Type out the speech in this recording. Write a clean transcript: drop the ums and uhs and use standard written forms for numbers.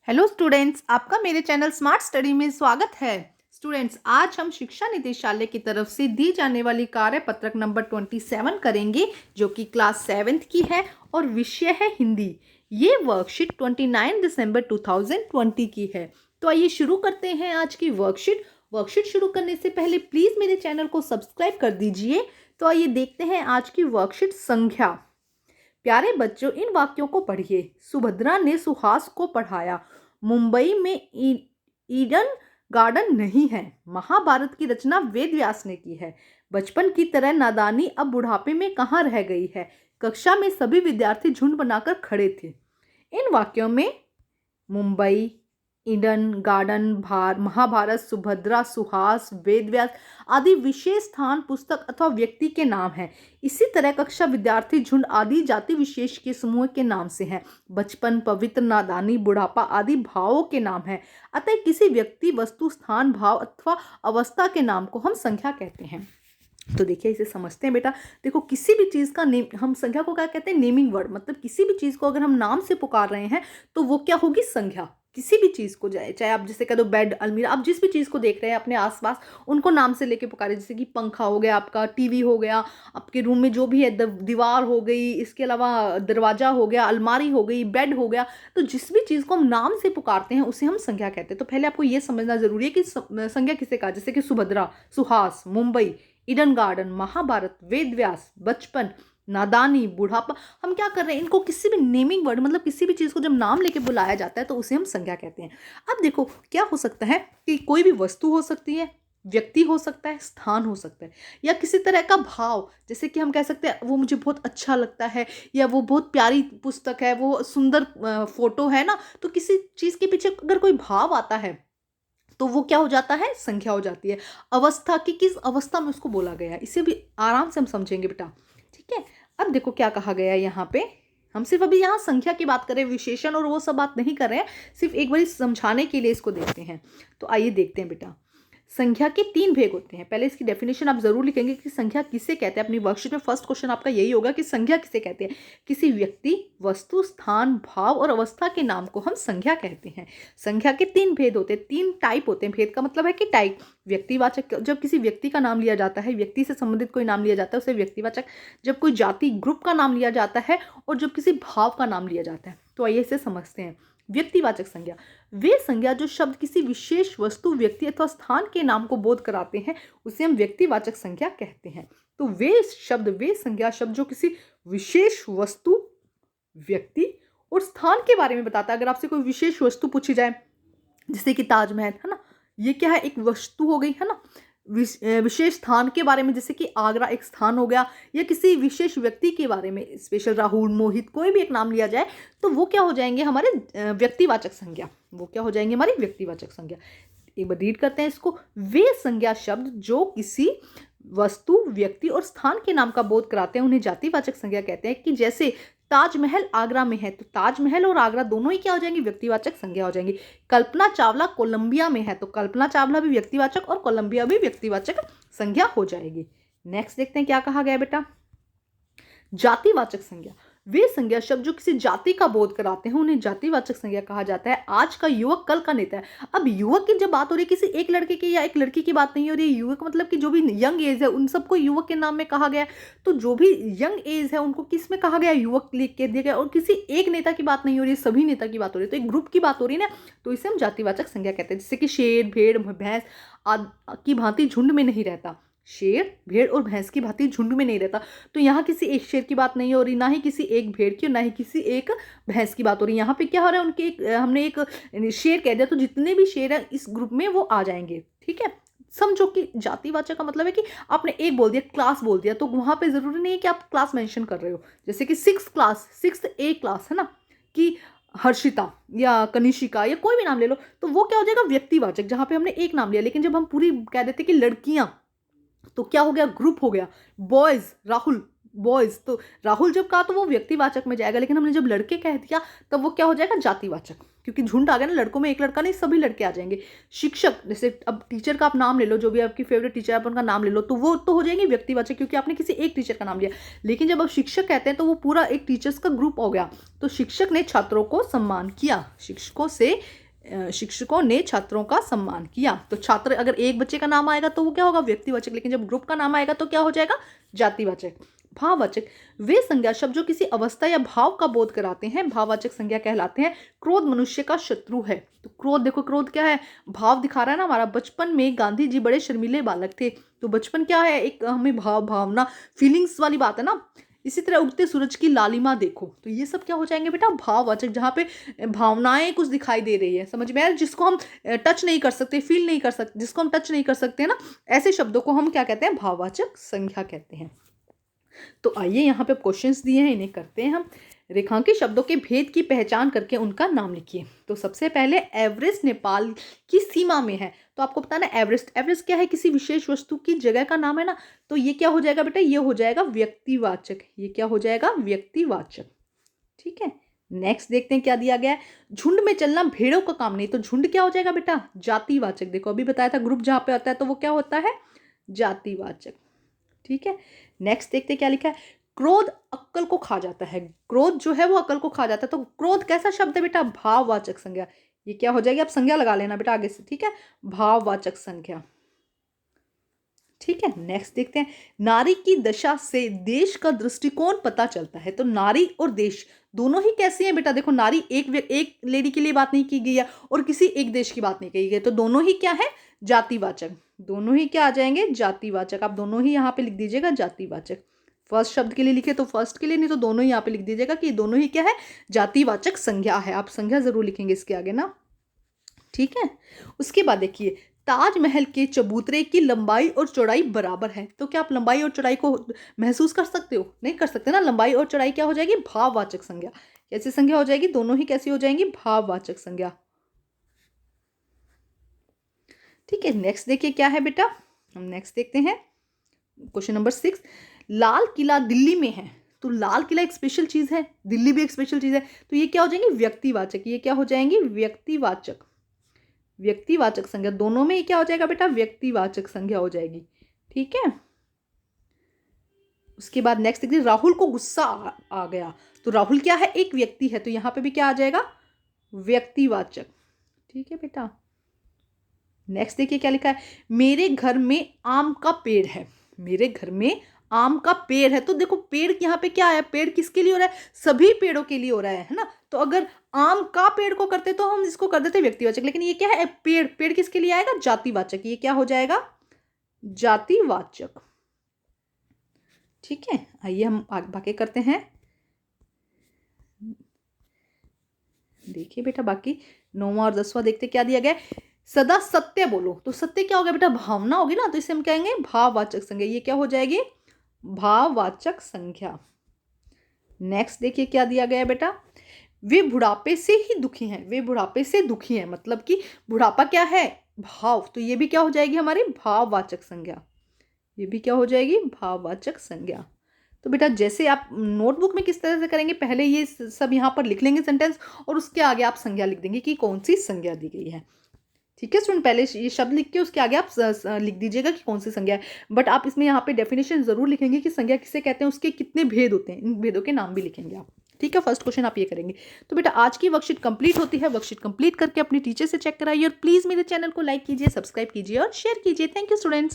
Hello students, आपका मेरे channel smart study में स्वागत है। स्टूडेंट्स, आज हम शिक्षा निदेशालय की तरफ से दी जाने वाली कार्य पत्रक नंबर 27 करेंगे, जो कि क्लास 7th की है और विषय है हिंदी। ये वर्कशीट 29 दिसंबर 2020 की है। तो आइए शुरू करते हैं आज की वर्कशीट शुरू करने से पहले प्लीज मेरे चैनल को सब्सक्राइब कर दीजिए। तो आइए देखते हैं आज की वर्कशीट। संख्या। प्यारे बच्चों, इन वाक्यों को पढ़िए। सुभद्रा ने सुहास को पढ़ाया। मुंबई में ईडन गार्डन नहीं है। महाभारत की रचना वेद व्यास ने की है। बचपन की तरह नादानी अब बुढ़ापे में कहाँ रह गई है। कक्षा में सभी विद्यार्थी झुंड बनाकर खड़े थे। इन वाक्यों में मुंबई, ईडन गार्डन, महाभारत, सुभद्रा, सुहास, वेदव्यास आदि विशेष स्थान, पुस्तक अथवा व्यक्ति के नाम हैं। इसी तरह कक्षा, विद्यार्थी, झुंड आदि जाति विशेष के समूह के नाम से हैं। बचपन, पवित्र, नादानी, बुढ़ापा आदि भावों के नाम हैं। अतः किसी व्यक्ति, वस्तु, स्थान, भाव अथवा अवस्था के नाम को हम संख्या कहते हैं। तो देखिए, इसे समझते हैं बेटा। देखो, किसी भी चीज़ का नेम, हम संख्या को क्या कहते हैं? Naming word. मतलब किसी भी चीज़ को अगर हम नाम से पुकार रहे हैं तो वो क्या होगी? संख्या। किसी भी चीज़ को, चाहे आप जैसे कह दो बेड, अलमीरा, आप जिस भी चीज़ को देख रहे हैं अपने आसपास, उनको नाम से लेके पुकारे। जैसे कि पंखा हो गया, आपका टीवी हो गया, आपके रूम में जो भी है, दीवार हो गई, इसके अलावा दरवाजा हो गया, अलमारी हो गई, बेड हो गया। तो जिस भी चीज़ को हम नाम से पुकारते हैं उसे हम संख्या कहते हैं। तो पहले आपको ये समझना जरूरी है कि संख्या किसे कहा। जैसे कि सुभद्रा, सुहास, मुंबई, ईडन गार्डन, महाभारत, वेद व्यास, बचपन, नादानी, बुढ़ापा। हम क्या कर रहे हैं? इनको किसी भी नेमिंग वर्ड, मतलब किसी भी चीज़ को जब नाम लेके बुलाया जाता है तो उसे हम संज्ञा कहते हैं। अब देखो, क्या हो सकता है कि कोई भी वस्तु हो सकती है, व्यक्ति हो सकता है, स्थान हो सकता है, या किसी तरह का भाव। जैसे कि हम कह सकते हैं वो मुझे बहुत अच्छा लगता है, या वो बहुत प्यारी पुस्तक है, वो सुंदर फोटो है ना। तो किसी चीज़ के पीछे अगर कोई भाव आता है तो वो क्या हो जाता है? संख्या हो जाती है। अवस्था की, किस अवस्था में उसको बोला गया है, इसे भी आराम से हम समझेंगे बेटा। ठीक है। अब देखो क्या कहा गया है यहाँ पे। हम सिर्फ अभी यहाँ संख्या की बात कर रहे हैं, विशेषण और वो सब बात नहीं कर रहे हैं। सिर्फ एक बार समझाने के लिए इसको देखते हैं। तो आइए देखते हैं बेटा। संख्या के 3 भेद होते हैं। पहले इसकी डेफिनेशन आप जरूर लिखेंगे कि संख्या किसे कहते हैं। अपनी वर्कशीट में फर्स्ट क्वेश्चन आपका यही होगा कि संख्या किसे कहते हैं। किसी व्यक्ति, वस्तु, स्थान, भाव और अवस्था के नाम को हम संख्या कहते हैं। संख्या के 3 भेद होते हैं, 3 टाइप होते हैं। भेद का मतलब है कि टाइप। व्यक्तिवाचक, जब किसी व्यक्ति का नाम लिया जाता है, व्यक्ति से संबंधित कोई नाम लिया जाता है उसे व्यक्तिवाचक। जब कोई जाति, ग्रुप का नाम लिया जाता है, और जब किसी भाव का नाम लिया जाता है। तो आइए इसे समझते हैं। व्यक्तिवाचक संज्ञा, वे संज्ञा जो शब्द किसी विशेष वस्तु, व्यक्ति अथवा स्थान के नाम को बोध कराते हैं उसे हम व्यक्तिवाचक संज्ञा कहते हैं। तो वे शब्द, वे संज्ञा शब्द जो किसी विशेष वस्तु, व्यक्ति और स्थान के बारे में बताता है। अगर आपसे कोई विशेष वस्तु पूछी जाए, जैसे कि ताजमहल है ना, ये क्या है? एक वस्तु हो गई है ना। विशेष स्थान के बारे में, जैसे कि आगरा एक स्थान हो गया, या किसी विशेष व्यक्ति के बारे में, स्पेशल राहुल, मोहित, कोई भी एक नाम लिया जाए तो वो क्या हो जाएंगे? हमारे व्यक्तिवाचक संज्ञा। वो क्या हो जाएंगे? हमारी व्यक्तिवाचक संज्ञा। एक बार रीड करते हैं इसको। वे संज्ञा शब्द जो किसी वस्तु, व्यक्ति और स्थान के नाम का बोध कराते हैं उन्हें जातिवाचक संज्ञा कहते हैं। कि जैसे ताजमहल आगरा में है तो ताजमहल और आगरा दोनों ही क्या हो जाएंगे? व्यक्तिवाचक संज्ञा हो जाएंगी। कल्पना चावला कोलंबिया में है तो कल्पना चावला भी व्यक्तिवाचक और कोलंबिया भी व्यक्तिवाचक संज्ञा हो जाएगी। नेक्स्ट देखते हैं क्या कहा गया बेटा। जातिवाचक संज्ञा, वे संज्ञा शब्द जो किसी जाति का बोध कराते हैं उन्हें जातिवाचक संज्ञा कहा जाता है। आज का युवक कल का नेता है। अब युवक की जब बात हो रही है, किसी एक लड़के की या एक लड़की की बात नहीं हो रही है। युवक मतलब कि जो भी यंग एज है उन सबको युवक के नाम में कहा गया है। तो जो भी यंग एज है उनको किस में कहा गया? युवक लिख के दिया गया। और किसी एक नेता की बात नहीं हो रही है, सभी नेता की बात हो रही है, तो एक ग्रुप की बात हो रही है ना, तो इसे हम जातिवाचक संज्ञा कहते हैं। जैसे कि शेर, भेड़, भैंस की भांति झुंड में नहीं रहता। शेर, भेड़ और भैंस की भांति झुंड में नहीं रहता। तो यहाँ किसी एक शेर की बात नहीं हो रही, ना ही किसी एक भेड़ की, और ना ही किसी एक भैंस की बात हो रही। यहाँ पे क्या हो रहा है? उनके हमने एक शेर कह दिया तो जितने भी शेर हैं इस ग्रुप में वो आ जाएंगे। ठीक है। समझो कि जातिवाचक का मतलब है कि आपने एक बोल दिया, क्लास बोल दिया, तो वहां पे जरूरी नहीं है कि आप क्लास मेंशन कर रहे हो। जैसे कि 6th A क्लास है ना, कि हर्षिता या कनिशिका या कोई भी नाम ले लो, तो वो क्या हो जाएगा? व्यक्तिवाचक, जहां पे हमने एक नाम लिया। लेकिन जब हम पूरी कह देते कि लड़कियां, तो क्या हो गया? ग्रुप हो गया। बॉयज, राहुल, बॉयज, तो राहुल जब कहा तो वो व्यक्तिवाचक में जाएगा। लेकिन हमने जब लड़के कह दिया तब वो क्या हो जाएगा? जातिवाचक, क्योंकि झुंड आ गया ना, लड़कों में एक लड़का नहीं, सभी लड़के आ जाएंगे। शिक्षक, जैसे अब टीचर का आप नाम ले लो, जो भी आपकी फेवरेट टीचर है आप उनका नाम ले लो, तो वो तो हो जाएंगे व्यक्तिवाचक, क्योंकि आपने किसी एक टीचर का नाम लिया। लेकिन जब आप शिक्षक कहते हैं तो वो पूरा एक टीचर्स का ग्रुप हो गया। तो शिक्षक ने छात्रों को सम्मान किया, शिक्षकों ने छात्रों का सम्मान किया। तो छात्र, अगर एक बच्चे का नाम आएगा तो वो क्या होगा, व्यक्तिवाचक। लेकिन जब ग्रुप का नाम आएगा तो क्या हो जाएगा, जातिवाचक। भाववाचक, वे संज्ञा शब्द जो किसी अवस्था या भाव का बोध कराते हैं, भाववाचक संज्ञा कहलाते हैं। क्रोध मनुष्य का शत्रु है। तो क्रोध, देखो क्रोध क्या है, भाव दिखा रहा है ना हमारा। बचपन में गांधी जी बड़े शर्मीले बालक थे, तो बचपन क्या है, एक हमें भावना, फीलिंग्स वाली बात है ना। इसी तरह उगते सूरज की लालिमा देखो, तो ये सब क्या हो जाएंगे बेटा, भाववाचक, जहाँ पे भावनाएं कुछ दिखाई दे रही है, समझ में आया, जिसको हम टच नहीं कर सकते, फील नहीं कर सकते, जिसको हम टच नहीं कर सकते ना, ऐसे शब्दों को हम क्या कहते हैं, भाववाचक संज्ञा कहते हैं। तो आइए यहाँ पे क्वेश्चंस दिए हैं, इन्हें करते हैं हम। रेखांकित शब्दों के भेद की पहचान करके उनका नाम लिखिए। तो सबसे पहले एवरेस्ट नेपाल की सीमा में है, तो आपको पता ना एवरेस्ट, एवरेस्ट क्या है, किसी विशेष वस्तु की जगह का नाम है ना। तो ये क्या हो जाएगा बेटा, ये हो जाएगा व्यक्तिवाचक। ये क्या हो जाएगा, व्यक्तिवाचक। ठीक है, नेक्स्ट देखते हैं क्या दिया गया है। झुंड में चलना भेड़ों का काम नहीं, तो झुंड क्या हो जाएगा बेटा, जातिवाचक। देखो अभी बताया था ग्रुप जहां पे आता है तो वो क्या होता है, जातिवाचक। ठीक है, नेक्स्ट देखते क्या लिखा है। क्रोध अक्ल को खा जाता है, क्रोध जो है वो अक्ल को खा जाता है। तो क्रोध कैसा शब्द है बेटा, भाववाचक संज्ञा। ये क्या हो जाएगी, आप संज्ञा लगा लेना बेटा आगे से, ठीक है, भाववाचक संज्ञा। ठीक है, नेक्स्ट देखते हैं। नारी की दशा से देश का दृष्टिकोण पता चलता है। तो नारी और देश दोनों ही कैसी हैं बेटा, देखो नारी एक लेडी के लिए बात नहीं की गई है और किसी एक देश की बात नहीं कही गई, तो दोनों ही क्या है, जातिवाचक। दोनों ही क्या आ जाएंगे, जातिवाचक। आप दोनों ही यहाँ पे लिख दीजिएगा जातिवाचक। फर्स्ट शब्द के लिए लिखे तो फर्स्ट के लिए, नहीं तो दोनों ही यहाँ पे लिख दीजिएगा कि दोनों ही क्या है, जातिवाचक संज्ञा है। आप संज्ञा जरूर लिखेंगे इसके आगे ना। ठीक है, उसके बाद देखिए, ताजमहल के चबूतरे की लंबाई और चौड़ाई बराबर है। तो क्या आप लंबाई और चौड़ाई को महसूस कर सकते हो, नहीं कर सकते ना। लंबाई और चौड़ाई क्या हो जाएगी, भाववाचक संज्ञा। कैसी संज्ञा हो जाएगी, दोनों ही कैसी हो जाएंगी, भाववाचक संज्ञा। ठीक है, नेक्स्ट देखिए क्या है बेटा, हम नेक्स्ट देखते हैं क्वेश्चन नंबर 6। लाल किला दिल्ली में है, तो लाल किला एक स्पेशल चीज है, दिल्ली भी एक स्पेशल चीज है, तो ये क्या हो जाएंगे, व्यक्तिवाचक। ये क्या हो जाएंगी, व्यक्तिवाचक। व्यक्तिवाचक संज्ञा, दोनों में ये क्या हो जाएगा बेटा, व्यक्तिवाचक संज्ञा हो जाएगी। ठीक है, उसके बाद नेक्स्ट देखिए, राहुल को गुस्सा आ गया। तो राहुल क्या है, एक व्यक्ति है, तो यहां पे भी क्या आ जाएगा, व्यक्तिवाचक। ठीक है बेटा, नेक्स्ट देखिए क्या लिखा है। मेरे घर में आम का पेड़ है, मेरे घर में आम का पेड़ है। तो देखो पेड़ यहाँ पे क्या है, पेड़ किसके लिए हो रहा है, सभी पेड़ों के लिए हो रहा है ना। तो अगर आम का पेड़ को करते तो हम इसको कर देते व्यक्तिवाचक, लेकिन ये क्या है, पेड़, पेड़ किसके लिए आएगा, जातिवाचक। ये क्या हो जाएगा, जातिवाचक। ठीक है, आइए हम बाकी करते हैं। देखिए बेटा बाकी 9वां और 10वां देखते क्या दिया गया। सदा सत्य बोलो, तो सत्य क्या हो गया बेटा, भावना होगी ना, तो इसे हम कहेंगे भाववाचक संज्ञा। ये क्या हो जाएगी, भाववाचक संज्ञा। नेक्स्ट देखिए क्या दिया गया बेटा। वे बुढ़ापे से ही दुखी हैं, वे बुढ़ापे से दुखी हैं, मतलब कि बुढ़ापा क्या है, भाव। तो ये भी क्या हो जाएगी हमारी भाववाचक संज्ञा। ये भी क्या हो जाएगी, भाववाचक संज्ञा। तो बेटा जैसे आप नोटबुक में किस तरह से करेंगे, पहले ये सब यहाँ पर लिख लेंगे सेंटेंस, और उसके आगे आप संज्ञा लिख देंगे कि कौन सी संज्ञा दी गई है। ठीक है स्टूडेंट, पहले ये शब्द लिख के उसके आगे आप लिख दीजिएगा कि कौन सी संज्ञा है। बट आप इसमें यहाँ पे डेफिनेशन जरूर लिखेंगे कि संज्ञा किसे कहते हैं, उसके कितने भेद होते हैं, इन भेदों के नाम भी लिखेंगे आप। ठीक है, फर्स्ट क्वेश्चन आप ये करेंगे। तो बेटा आज की वर्कशीट कंप्लीट होती है, वर्कशीट कंप्लीट करके अपनी टीचर से चेक कराइए, और प्लीज मेरे चैनल को लाइक कीजिए, सब्सक्राइब कीजिए और शेयर कीजिए। Thank you students.